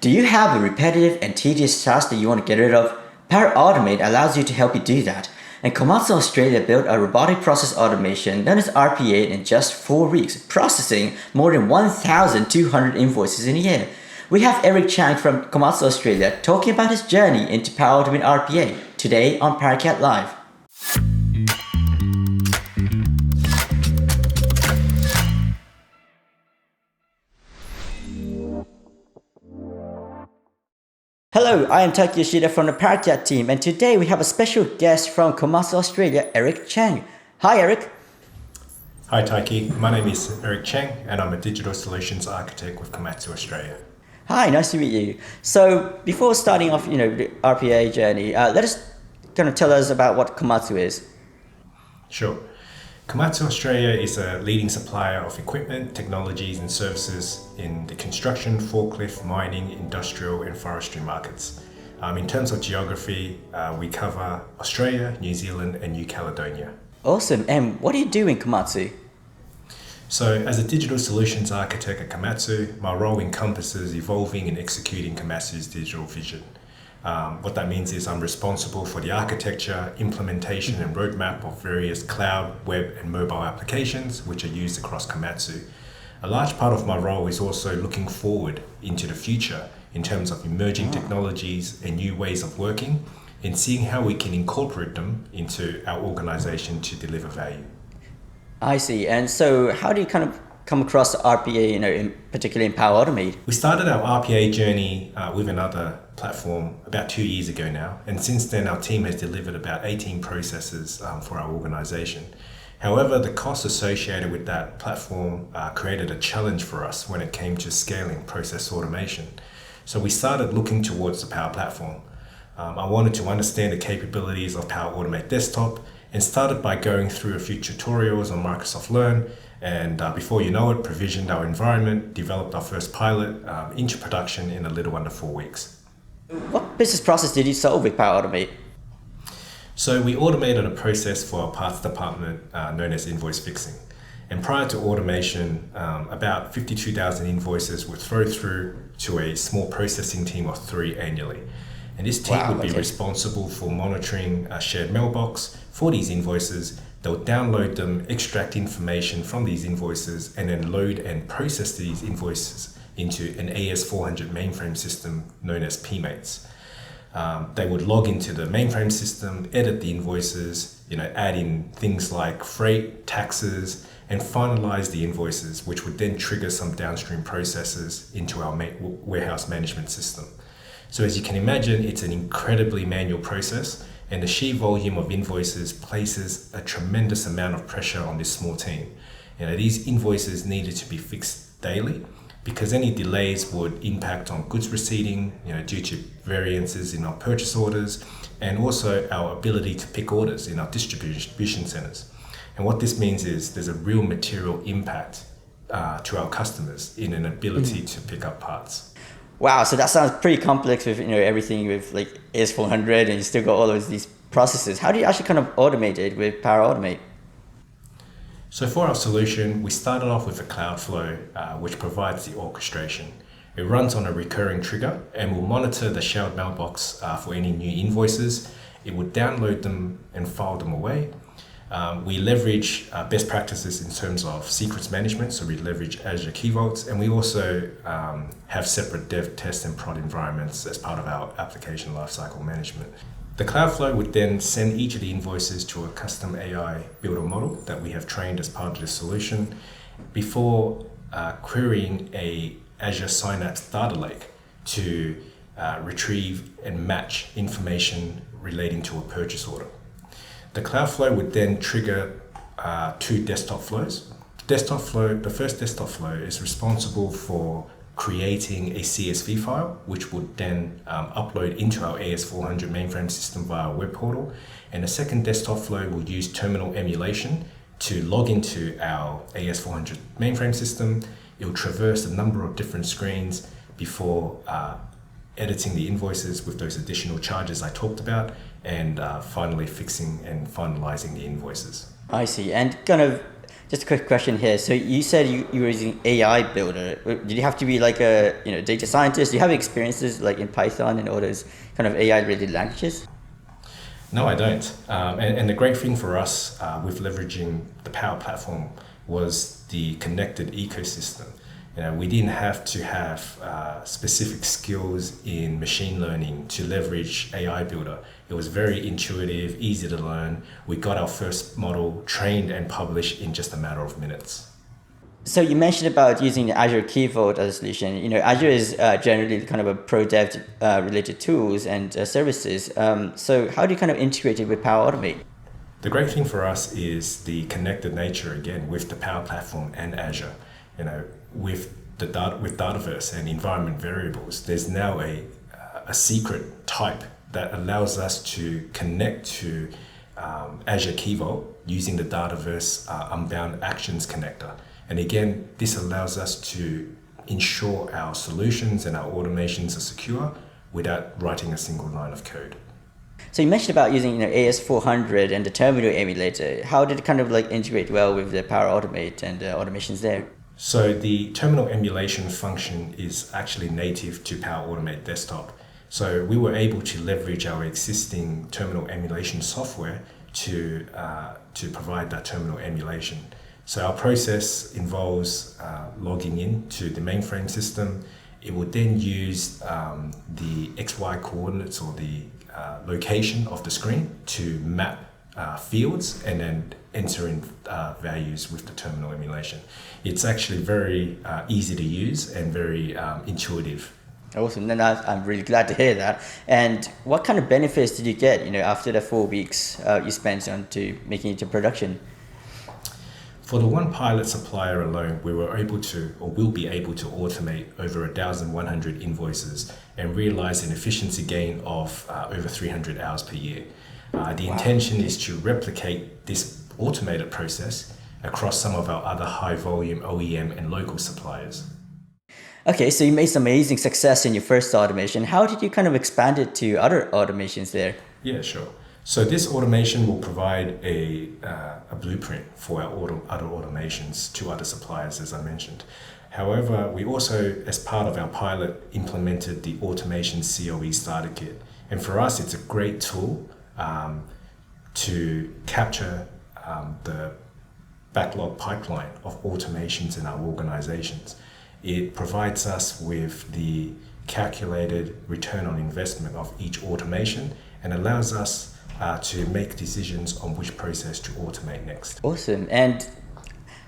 Do you have a repetitive and tedious task that you want to get rid of? Power Automate allows you to help you do that. And Komatsu Australia built a robotic process automation known as RPA in just 4 weeks, processing more than 1,200 invoices in a year. We have Eric Cheng from Komatsu Australia talking about his journey into Power Automate RPA today on Paracat Live. Hello, I am Taiki from the Paracat team, and today we have a special guest from Komatsu Australia, Eric Cheng. Hi, Eric. Hi, Taiki. My name is Eric Cheng, and I'm a digital solutions architect with Komatsu Australia. Hi, nice to meet you. So, before starting off, the RPA journey, let us kind of tell us about what Komatsu is. Sure. Komatsu Australia is a leading supplier of equipment, technologies, and services in the construction, forklift, mining, industrial, and forestry markets. In terms of geography, we cover Australia, New Zealand, and New Caledonia. Awesome. And what do you do in Komatsu? So, as a digital solutions architect at Komatsu, my role encompasses evolving and executing Komatsu's digital vision. What that means is I'm responsible for the architecture, implementation, and roadmap of various cloud, web, and mobile applications which are used across Komatsu. A large part of my role is also looking forward into the future in terms of emerging technologies and new ways of working, and seeing how we can incorporate them into our organization to deliver value. I see. And so how do you kind of come across RPA, particularly in Power Automate? We started our RPA journey with another platform about 2 years ago now, and since then our team has delivered about 18 processes for our organization. However, the costs associated with that platform created a challenge for us when it came to scaling process automation. So we started looking towards the Power Platform. I wanted to understand the capabilities of Power Automate Desktop and started by going through a few tutorials on Microsoft Learn, and before you know it, provisioned our environment, developed our first pilot into production in a little under 4 weeks. What business process did you solve with Power Automate? So we automated a process for our parts department known as invoice fixing. And prior to automation, about 52,000 invoices were thrown through to a small processing team of 3 annually. And this team would be responsible for monitoring a shared mailbox for these invoices. They'll download them, extract information from these invoices, and then load and process these invoices into an AS400 mainframe system known as PMates. They would log into the mainframe system, edit the invoices, add in things like freight, taxes, and finalize the invoices, which would then trigger some downstream processes into our warehouse management system. So as you can imagine, it's an incredibly manual process, and the sheer volume of invoices places a tremendous amount of pressure on this small team. These invoices needed to be fixed daily because any delays would impact on goods receiving, due to variances in our purchase orders, and also our ability to pick orders in our distribution centers. And what this means is there's a real material impact to our customers in an ability to pick up parts. Wow, so that sounds pretty complex with everything with like AS400, and you still got all of these processes. How do you actually kind of automate it with Power Automate? So for our solution, we started off with a Cloudflow, which provides the orchestration. It runs on a recurring trigger and will monitor the shared mailbox for any new invoices. It would download them and file them away. We leverage best practices in terms of secrets management, so we leverage Azure Keyvault, and we also have separate dev, test, and prod environments as part of our application lifecycle management. The Cloudflow would then send each of the invoices to a custom AI builder model that we have trained as part of the solution before querying a Azure Synapse data lake to retrieve and match information relating to a purchase order. The Cloudflow would then trigger 2 desktop flows. The first desktop flow is responsible for creating a CSV file, which would then upload into our AS400 mainframe system via our web portal. And the second desktop flow will use terminal emulation to log into our AS400 mainframe system. It will traverse a number of different screens before editing the invoices with those additional charges I talked about, and finally fixing and finalizing the invoices. I see. And kind of Just a quick question here. So you said you were using AI builder. Did you have to be like a data scientist? Do you have experiences like in Python and all those kind of AI related languages? No, I don't. And the great thing for us with leveraging the Power Platform was the connected ecosystem. We didn't have to have specific skills in machine learning to leverage AI Builder. It was very intuitive, easy to learn. We got our first model trained and published in just a matter of minutes. So you mentioned about using Azure Keyvault as a solution. Azure is generally kind of a pro dev related tools and services. So how do you kind of integrate it with Power Automate? The great thing for us is the connected nature again with the Power Platform and Azure. With Dataverse and environment variables, there's now a secret type that allows us to connect to Azure Keyvault using the Dataverse Unbound Actions connector. And again, this allows us to ensure our solutions and our automations are secure without writing a single line of code. So you mentioned about using AS400 and the terminal emulator. How did it kind of like integrate well with the Power Automate and automations there? So the terminal emulation function is actually native to Power Automate Desktop. So we were able to leverage our existing terminal emulation software to provide that terminal emulation. So our process involves logging in to the mainframe system. It would then use the XY coordinates or the location of the screen to map fields and then enter in values with the terminal emulation. It's actually very easy to use and very intuitive. Awesome. Then I'm really glad to hear that. And what kind of benefits did you get, after the 4 weeks you spent on to making it to production? For the one pilot supplier alone, we were able to, or will be able to automate over 1,100 invoices and realize an efficiency gain of over 300 hours per year. The intention is to replicate this automated process across some of our other high volume OEM and local suppliers. Okay, so you made some amazing success in your first automation. How did you kind of expand it to other automations there? Yeah, sure. So this automation will provide a blueprint for our other automations to other suppliers, as I mentioned. However, we also, as part of our pilot, implemented the automation COE starter kit. And for us, it's a great tool to capture the backlog pipeline of automations in our organizations. It provides us with the calculated return on investment of each automation and allows us to make decisions on which process to automate next. Awesome. And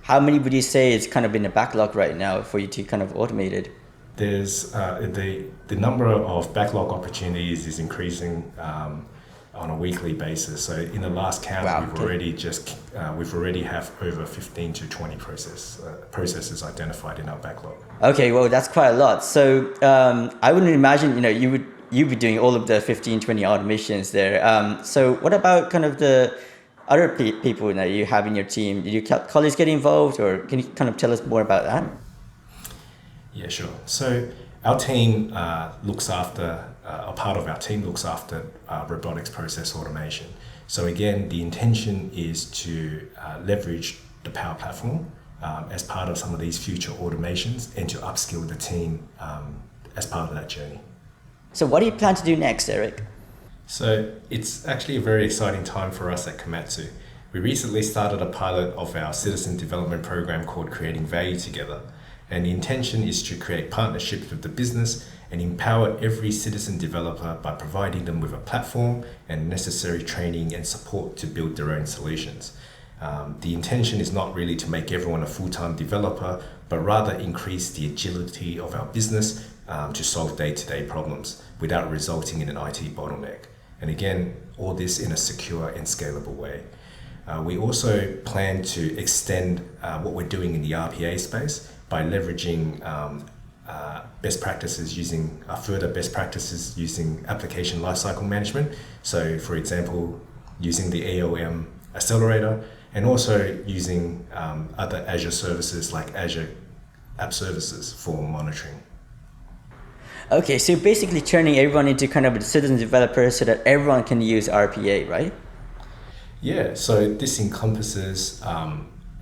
how many would you say is kind of in the backlog right now for you to kind of automate it? There's the number of backlog opportunities is increasing on a weekly basis. So in the last count, we've already have over 15 to 20 processes identified in our backlog. Okay, well that's quite a lot. So I wouldn't imagine you'd be doing all of the 15, 20 automations there. So what about kind of the other people that you have in your team? Did your colleagues get involved, or can you kind of tell us more about that? Yeah, sure. So our team looks after, a part of our team looks after robotics process automation. So again, the intention is to leverage the Power Platform as part of some of these future automations and to upskill the team as part of that journey. So what do you plan to do next, Eric? So it's actually a very exciting time for us at Komatsu. We recently started a pilot of our citizen development program called Creating Value Together. And the intention is to create partnerships with the business and empower every citizen developer by providing them with a platform and necessary training and support to build their own solutions. The intention is not really to make everyone a full-time developer, but rather increase the agility of our business to solve day-to-day problems without resulting in an IT bottleneck. And again, all this in a secure and scalable way. We also plan to extend what we're doing in the RPA space by leveraging best practices using application lifecycle management. So for example, using the AOM accelerator and also using other Azure services like Azure App Services for monitoring. Okay, so basically turning everyone into kind of a citizen developer so that everyone can use RPA, right? Yeah, so this encompasses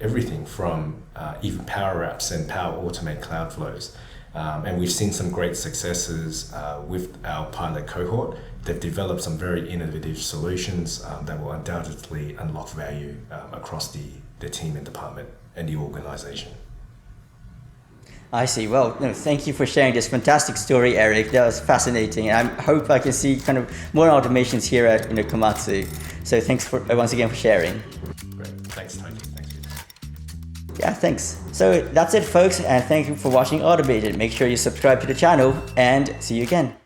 everything from even Power Apps and Power Automate cloud flows. And we've seen some great successes with our pilot cohort. They've developed some very innovative solutions that will undoubtedly unlock value across the team and department and the organization. I see. Well, no, thank you for sharing this fantastic story, Eric. That was fascinating. I hope I can see kind of more automations here at Komatsu. So thanks for once again for sharing. Great. Thanks, Taiki. Thanks. Yeah, thanks. So that's it, folks, and thank you for watching Automated. Make sure you subscribe to the channel, and see you again.